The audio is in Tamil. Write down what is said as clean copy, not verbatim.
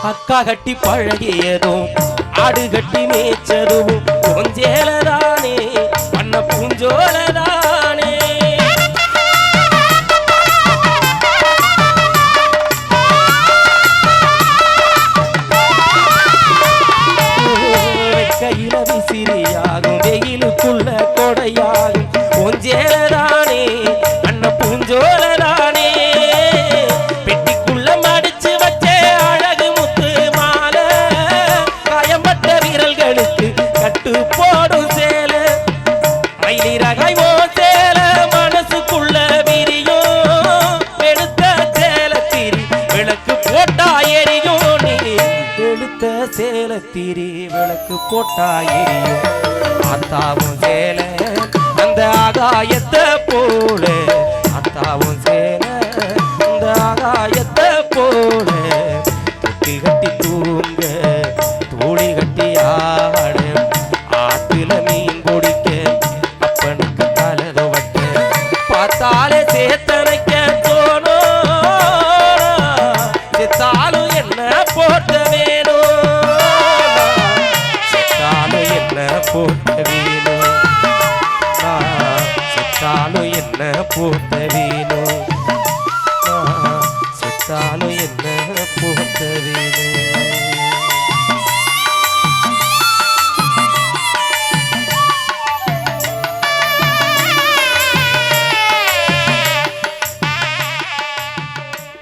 அக்கா கட்டி பழகியதும் ஆடு கட்டி மேய்ச்சதும் கொஞ்சேலதானே பண்ண பூஞ்சோலதானே கையில விசிறியாகும் வெயிலுக்குள்ள கொடையாகும் கொஞ்சேலதானே பண்ண பூஞ்சோலதானே பெட்டிக்குள்ள மடிச்சு வச்சே அழகு முத்து மாலை காயம்பட்ட வீரல்களுக்கு கட்டு போடும் சேல மயிலிறகை ஓ சேல மனசுக்குள்ள விரியும் எடுத்த சேலத்திரி விளக்கு போட்டா எரியும் நீ எடுத்த சேலத்திரி விளக்கு போட்டா எரியும் அத்தாவும் சேல அந்த ஆகாயத்தை போல அத்தாவும் சேல அந்த ஆகாயத்தை போல தொட்டி கட்டி தூங்க தூளி கட்டி ஆட ஆத்துல மீன் பிடிக்க அப்பனுக்கு தலத வட்ட பார்த்தாலே சேத்தனைக்க தோணும் செத்தாலும் என்ன போட்ட வேணும் செத்தாலும் என்ன போட்ட வேணும் செத்தாலும் என்ன போட்ட வேணும் செத்தாலும் என்ன